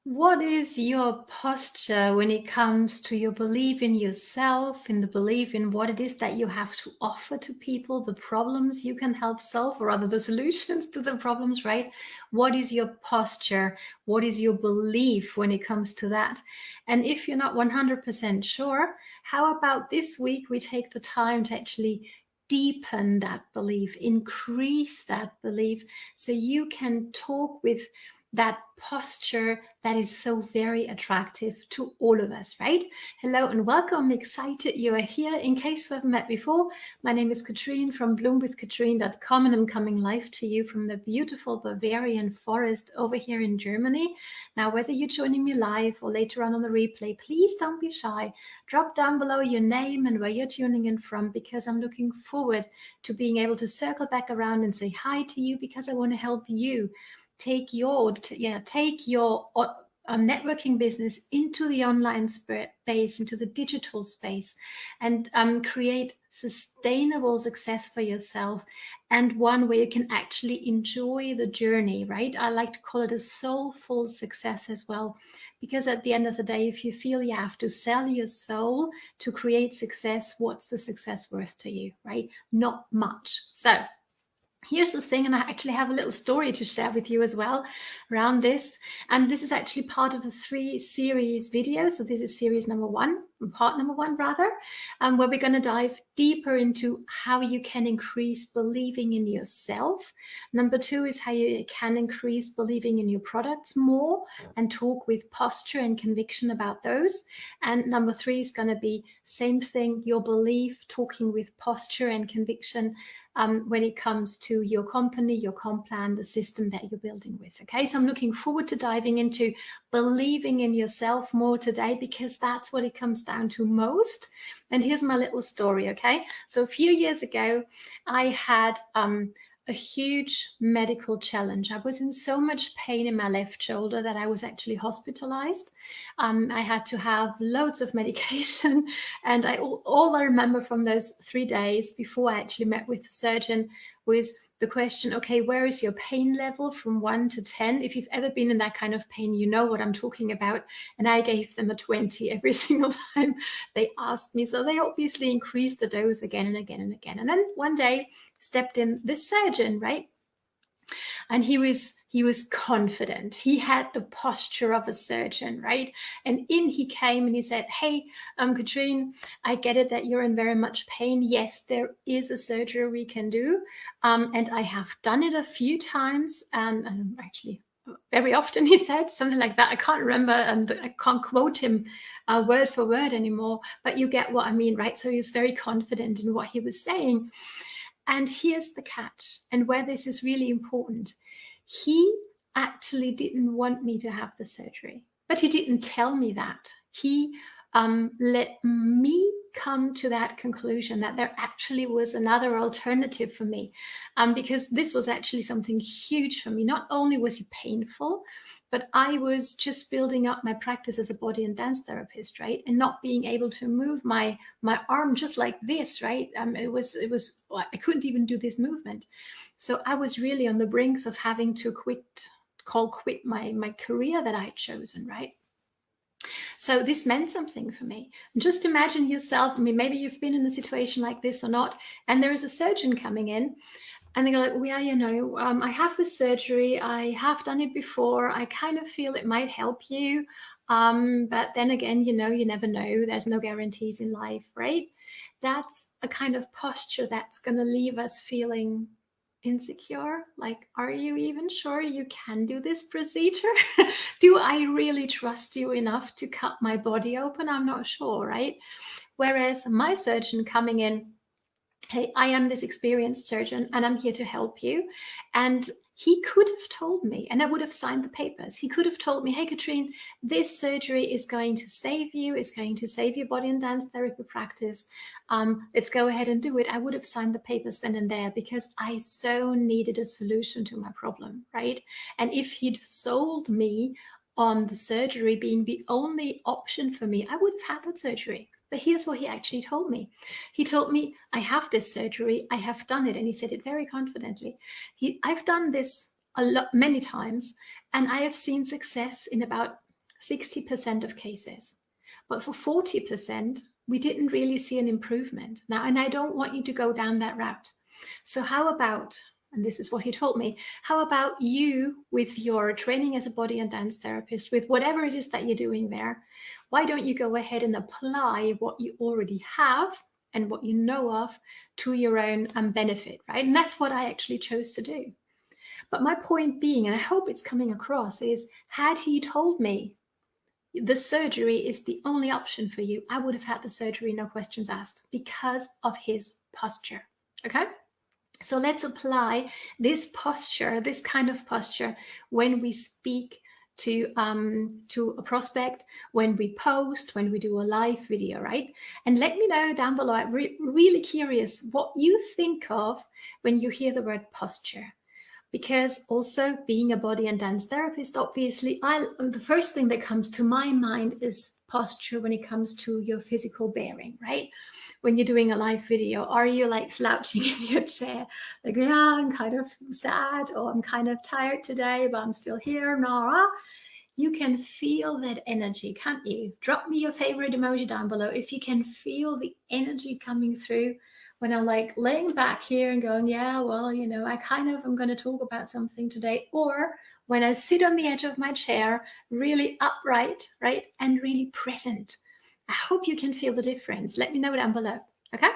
What is your posture when it comes to your belief in yourself, in the belief in what it is that you have to offer to people, the problems you can help solve, or rather the solutions to the problems, right? What is your posture? What is your belief when it comes to that? And if you're not 100% sure, how about this week we take the time to actually deepen that belief, increase that belief, so you can talk with that posture that is so very attractive to all of us, right? Hello and welcome. I'm excited you are here. In case we haven't met before, my name is Katrine from bloomwithkatrine.com, and I'm coming live to you from the beautiful Bavarian forest over here in Germany. Now, whether you're joining me live or later on the replay, please don't be shy. Drop down below your name and where you're tuning in from, because I'm looking forward to being able to circle back around and say hi to you, because I want to help you take your networking business into the online space, into the digital space, and create sustainable success for yourself, and one where you can actually enjoy the journey, right? I like to call it a soulful success as well, because at the end of the day, if you feel you have to sell your soul to create success, what's the success worth to you, right? Not much. So here's the thing, and I actually have a little story to share with you as well around this. And this is actually part of a 3-series video. So this is series number 1, part number 1 rather, where we're going to dive deeper into how you can increase believing in yourself. Number 2 is how you can increase believing in your products more and talk with posture and conviction about those. And number 3 is going to be same thing, your belief, talking with posture and conviction when it comes to your company, your comp plan, the system that you're building with. Okay, so I'm looking forward to diving into believing in yourself more today, because that's what it comes down to most. And here's my little story. Okay, so a few years ago, I had a huge medical challenge. I was in so much pain in my left shoulder that I was actually hospitalized. I had to have loads of medication. And all I remember from those 3 days before I actually met with the surgeon was the question, okay, where is your pain level from 1 to 10? If you've ever been in that kind of pain, you know what I'm talking about. And I gave them a 20 every single time they asked me. So they obviously increased the dose again and again and again. And then one day stepped in this surgeon, right? And he was confident. He had the posture of a surgeon, right? And in he came and he said, hey, Katrine, I get it that you're in very much pain. Yes, there is a surgery we can do. And I have done it a few times, and actually very often, he said something like that. I can't remember, and I can't quote him word for word anymore, but you get what I mean, right? So he's very confident in what he was saying. And here's the catch, and where this is really important. He actually didn't want me to have the surgery, but he didn't tell me that. He let me come to that conclusion that there actually was another alternative for me, because this was actually something huge for me. Not only was it painful, but I was just building up my practice as a body and dance therapist, right? And not being able to move my arm just like this, right? It was I couldn't even do this movement. So I was really on the brinks of having to quit my career that I'd chosen, right? So this meant something for me. And just imagine yourself, I mean, maybe you've been in a situation like this or not, and there is a surgeon coming in, and they go like, well, yeah, I have this surgery. I have done it before. I kind of feel it might help you. But then again, you never know. There's no guarantees in life, right? That's a kind of posture that's going to leave us feeling insecure. Like, are you even sure you can do this procedure? Do I really trust you enough to cut my body open? I'm not sure, right? Whereas my surgeon coming in, hey, I am this experienced surgeon and I'm here to help you. And he could have told me, and I would have signed the papers. He could have told me, hey, Katrine, this surgery is going to save you. It's going to save your body and dance therapy practice. Let's go ahead and do it. I would have signed the papers then and there, because I so needed a solution to my problem, right? And if he'd sold me on the surgery being the only option for me, I would have had that surgery. But here's what he actually told me. He told me, I have this surgery, I have done it. And he said it very confidently. I've done this many times, and I have seen success in about 60% of cases. But for 40%, we didn't really see an improvement. Now, and I don't want you to go down that route. So how about, and this is what he told me, how about you with your training as a body and dance therapist, with whatever it is that you're doing there, why don't you go ahead and apply what you already have and what you know of to your own benefit, right? And that's what I actually chose to do. But my point being, and I hope it's coming across, is had he told me the surgery is the only option for you, I would have had the surgery, no questions asked, because of his posture. Okay? So let's apply this posture, this kind of posture, when we speak to a prospect, when we post, when we do a live video, right? And let me know down below. I'm really curious what you think of when you hear the word posture. Because also being a body and dance therapist, obviously, the first thing that comes to my mind is posture when it comes to your physical bearing, right? When you're doing a live video, are you like slouching in your chair? Like, yeah, I'm kind of sad, or I'm kind of tired today, but I'm still here. No, you can feel that energy, can't you? Drop me your favorite emoji down below if you can feel the energy coming through when I'm like laying back here and going, yeah, well, you know, I'm going to talk about something today. Or when I sit on the edge of my chair, really upright, right? And really present. I hope you can feel the difference. Let me know down below, okay?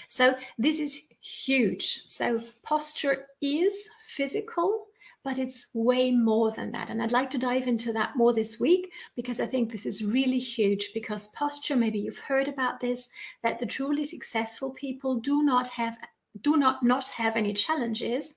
So this is huge. So posture is physical, but it's way more than that. And I'd like to dive into that more this week, because I think this is really huge. Because posture, maybe you've heard about this, that the truly successful people do not have any challenges,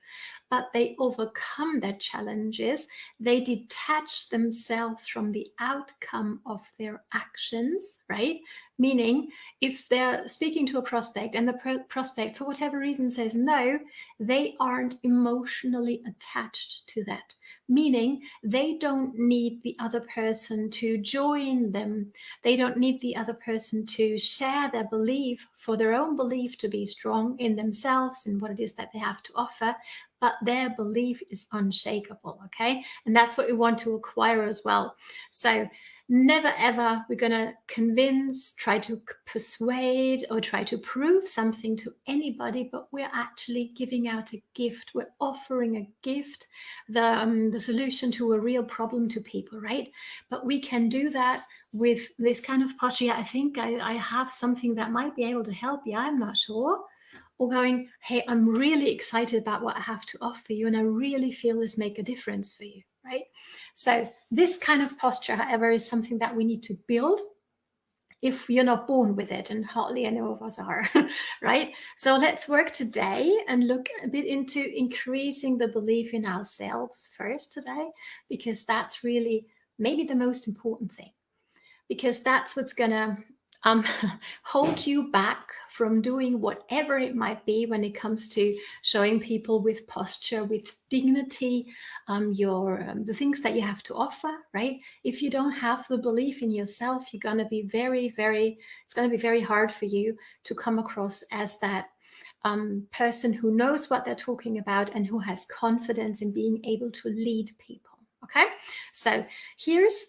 but they overcome their challenges. They detach themselves from the outcome of their actions, right? Meaning, if they're speaking to a prospect and the prospect, for whatever reason, says no, they aren't emotionally attached to that. Meaning, they don't need the other person to join them. They don't need the other person to share their belief for their own belief to be strong in themselves and what it is that they have to offer. But their belief is unshakable, okay? And that's what we want to acquire as well. So never ever we're going to convince, try to persuade, or try to prove something to anybody, but we're actually giving out a gift. We're offering a gift, the solution to a real problem to people, right? But we can do that with this kind of posture. Yeah, I think I have something that might be able to help you. I'm not sure. Or going, hey, I'm really excited about what I have to offer you, and I really feel this make a difference for you, right? So this kind of posture, however, is something that we need to build if you're not born with it, and hardly any of us are, right? So let's work today and look a bit into increasing the belief in ourselves first today, because that's really maybe the most important thing, because that's what's gonna hold you back from doing whatever it might be when it comes to showing people with posture, with dignity, the things that you have to offer, right? If you don't have the belief in yourself, you're going to be it's going to be very hard for you to come across as that person who knows what they're talking about and who has confidence in being able to lead people, okay? So here's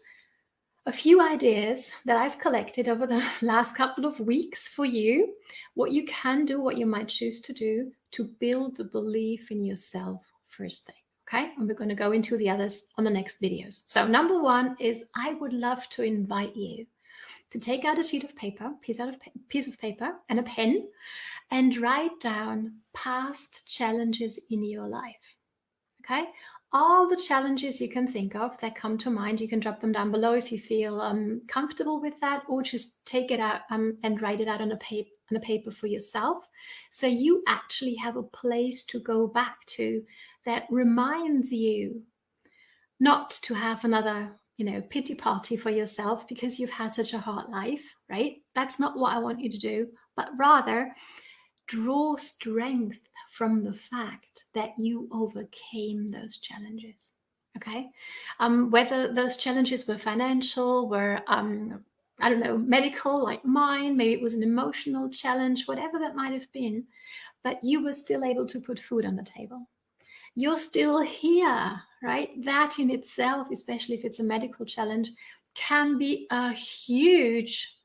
a few ideas that I've collected over the last couple of weeks for you, what you can do, what you might choose to do to build the belief in yourself first thing, okay? And we're going to go into the others on the next videos. So number one is, I would love to invite you to take out a sheet of paper, piece of paper and a pen, and write down past challenges in your life, okay? All the challenges you can think of that come to mind, you can drop them down below if you feel comfortable with that, or just take it out and write it out on a paper for yourself. So you actually have a place to go back to that reminds you not to have another, pity party for yourself because you've had such a hard life, right? That's not what I want you to do, but rather draw strength from the fact that you overcame those challenges, okay? Whether those challenges were financial, were, I don't know, medical like mine, maybe it was an emotional challenge, whatever that might have been, but you were still able to put food on the table. You're still here, right? That in itself, especially if it's a medical challenge, can be a huge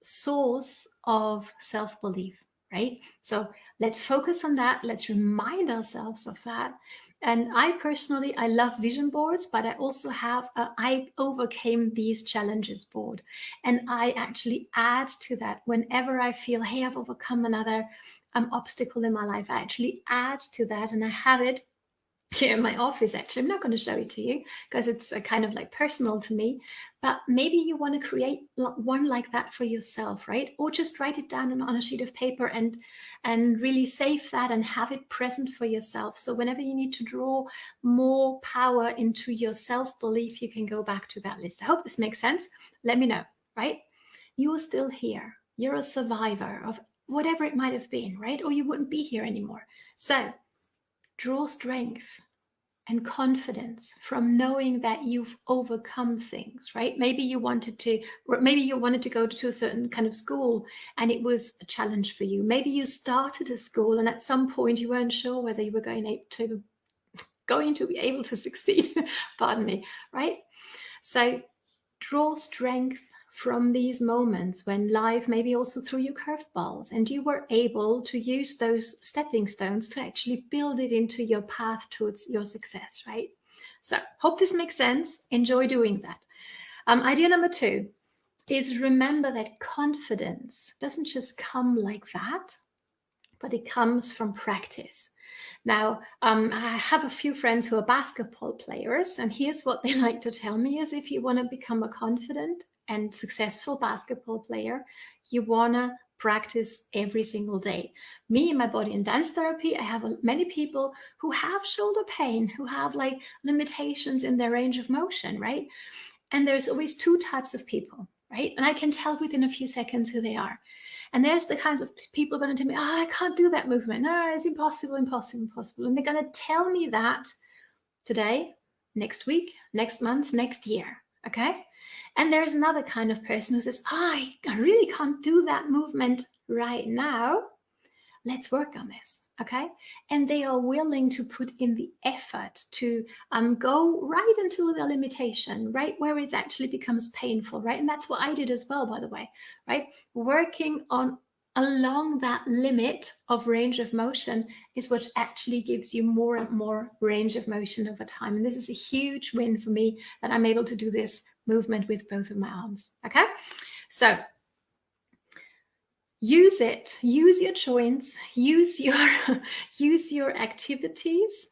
source of self-belief, right? So let's focus on that. Let's remind ourselves of that. And I personally, I love vision boards, but I also have I overcame these challenges board. And I actually add to that whenever I feel, hey, I've overcome another obstacle in my life. I actually add to that, and I have it here in my office. Actually, I'm not going to show it to you because it's a kind of like personal to me, but maybe you want to create one like that for yourself, right? Or just write it down on a sheet of paper and really save that and have it present for yourself. So whenever you need to draw more power into your self-belief, you can go back to that list. I hope this makes sense. Let me know, right? You are still here. You're a survivor of whatever it might have been, right? Or you wouldn't be here anymore. So draw strength and confidence from knowing that you've overcome things, right? Maybe you wanted to go to a certain kind of school and it was a challenge for you. Maybe you started a school and at some point you weren't sure whether you were going to be able to succeed. Pardon me, right? So draw strength from these moments when life maybe also threw you curveballs and you were able to use those stepping stones to actually build it into your path towards your success, right? So hope this makes sense. Enjoy doing that. Idea number 2 is remember that confidence doesn't just come like that, but it comes from practice. Now, I have a few friends who are basketball players, and here's what they like to tell me is if you want to become a confident and successful basketball player, you want to practice every single day. Me in my body and dance therapy, I have many people who have shoulder pain, who have like limitations in their range of motion, right? And there's always 2 types of people, right? And I can tell within a few seconds who they are. And there's the kinds of people going to tell me, oh, I can't do that movement. No, it's impossible, impossible, impossible. And they're going to tell me that today, next week, next month, next year. Okay. And there's another kind of person who says, oh, I really can't do that movement right now. Let's work on this, okay? And they are willing to put in the effort to go right until the limitation, right where it actually becomes painful, right? And that's what I did as well, by the way, right? Working on along that limit of range of motion is what actually gives you more and more range of motion over time. And this is a huge win for me that I'm able to do this movement with both of my arms, okay? So use it, use your joints, use your activities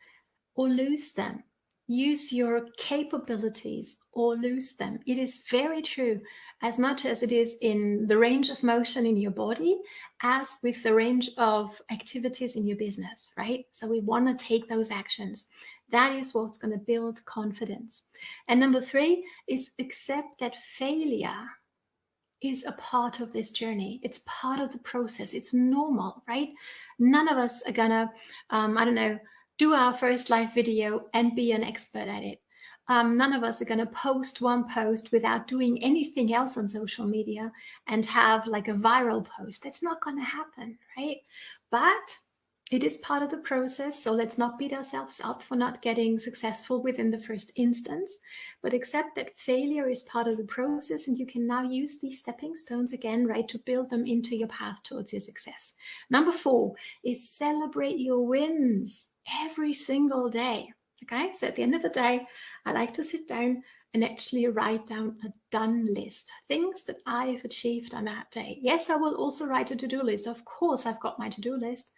or lose them. Use your capabilities or lose them. It is very true, as much as it is in the range of motion in your body, as with the range of activities in your business, right? So we want to take those actions. That is what's going to build confidence. And number 3 is accept that failure is a part of this journey. It's part of the process. It's normal, right? None of us are gonna, do our first live video and be an expert at it. None of us are gonna post one post without doing anything else on social media and have like a viral post. That's not gonna happen, right? But it is part of the process, so let's not beat ourselves up for not getting successful within the first instance, but accept that failure is part of the process, and you can now use these stepping stones again, right, to build them into your path towards your success. Number 4 is celebrate your wins every single day, okay? So at the end of the day, I like to sit down and actually write down a done list, things that I've achieved on that day. Yes, I will also write a to-do list. Of course, I've got my to-do list,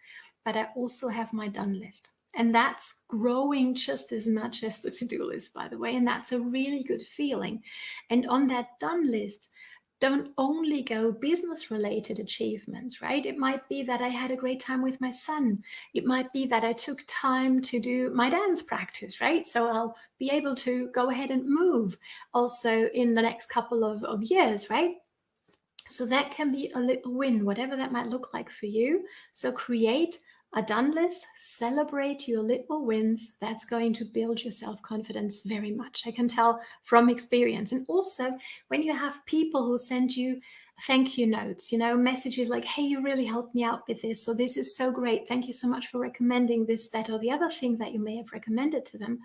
but I also have my done list. And that's growing just as much as the to-do list, by the way. And that's a really good feeling. And on that done list, don't only go business related achievements, right? It might be that I had a great time with my son. It might be that I took time to do my dance practice, right? So I'll be able to go ahead and move also in the next couple of years, right? So that can be a little win, whatever that might look like for you. So create a done list, celebrate your little wins. That's going to build your self-confidence very much. I can tell from experience. And also when you have people who send you thank you notes, messages like, hey, you really helped me out with this. So this is so great. Thank you so much for recommending this, that, or the other thing that you may have recommended to them.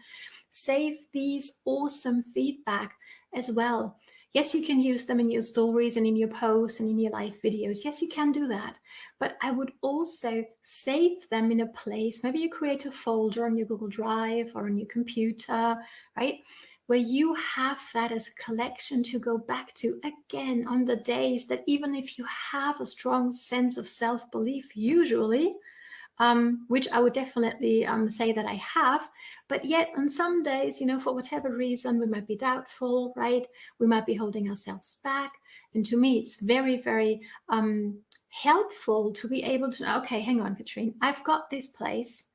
Save these awesome feedback as well. Yes, you can use them in your stories and in your posts and in your live videos. Yes, you can do that. But I would also save them in a place. Maybe you create a folder on your Google Drive or on your computer, right? Where you have that as a collection to go back to again on the days that, even if you have a strong sense of self-belief, usually, which I would definitely say that I have. But yet on some days, for whatever reason, we might be doubtful, right? We might be holding ourselves back. And to me, it's very, very helpful to be able to, okay, hang on, Katrine, I've got this place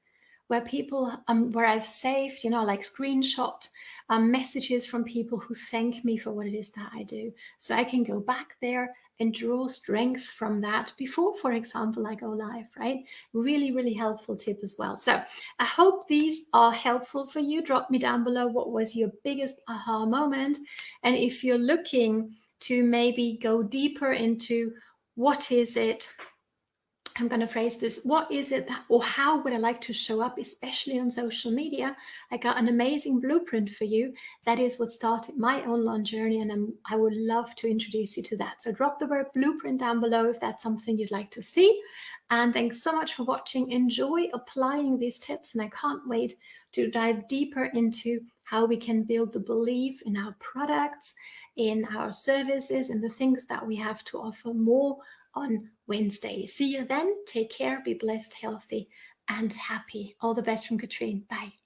where people, where I've saved, like screenshot messages from people who thank me for what it is that I do. So I can go back there and draw strength from that before, for example, I go live, right? Really, really helpful tip as well. So I hope these are helpful for you. Drop me down below what was your biggest aha moment. And if you're looking to maybe go deeper into what is it, I'm going to phrase this, what is it that, or how would I like to show up, especially on social media? I got an amazing blueprint for you. That is what started my online journey, and I would love to introduce you to that. So drop the word blueprint down below if that's something you'd like to see. And thanks so much for watching. Enjoy applying these tips, and I can't wait to dive deeper into how we can build the belief in our products, in our services, and the things that we have to offer more on Wednesday. See you then. Take care, be blessed, healthy, and happy. All the best from Katrine. Bye.